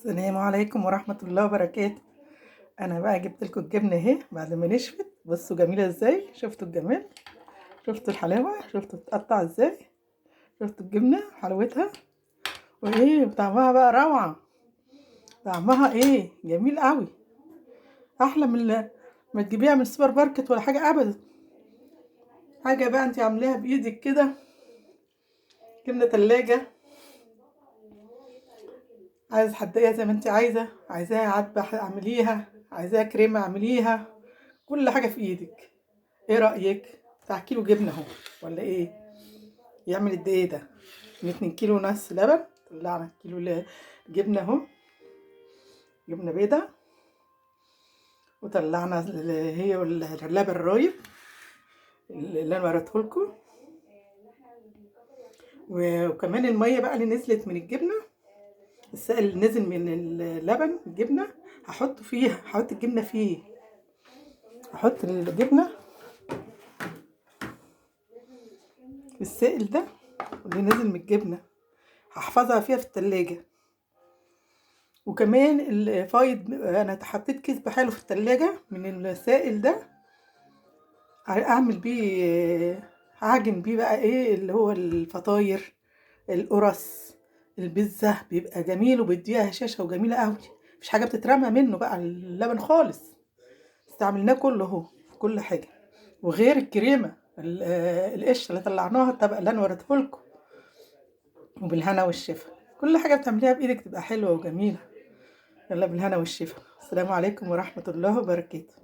السلام عليكم ورحمة الله وبركاته. انا بقى جبت لكم الجبنه اهي بعد ما نشفت. بصوا جميله ازاي، شفتوا الجمال، شفتوا الحلاوه، شفتوا بتقطع ازاي، شفتوا الجبنه حلاوتها وايه وطعمها بقى روعه. طعمها ايه جميل قوي، احلى من ما تجيبيها من السوبر ماركت ولا حاجه ابدا. حاجه بقى انت عاملاها بايدك كده، جبنه تلاجة، عايزه تحديها زي ما انت عايزاها عدبه اعمليها، عايزاها كريمه اعمليها، كل حاجه في ايدك. ايه رأيك؟ بتاع كيلو جبنة اهو ولا ايه؟ يعمل قد ايه ده؟ من 2 كيلو ونص لبن طلعنا كيلو جبنة اهو، جبنة بيضة، وطلعنا هي اللبن الرايب اللي انا وريتهولكوا، وكمان المية بقى اللي نزلت من الجبنة، السائل اللي نزل من اللبن الجبنة هحطه فيها، هحط الجبنة فيه، هحط الجبنة في السائل ده اللي نزل من الجبنة، هحفظها فيها في التلاجة. وكمان الفايض انا حطيت كيس بحاله في التلاجة من السائل ده، اعمل بيه، اعجن بيه بقى ايه اللي هو الفطاير، القرص، البيتزا، بيبقى جميل وبيديها هشاشة وجميلة قوي. مفيش حاجة بتترمى منه بقى اللبن خالص، استعملناه كله اهو في كل حاجة. وغير الكريمة القشطة اللي طلعناها الطبق اللي انا وريتهولكوا، وبالهنا والشفا. كل حاجة بتعمليها بايدك تبقى حلوة وجميلة. يلا بالهنا والشفا. السلام عليكم ورحمة الله وبركاته.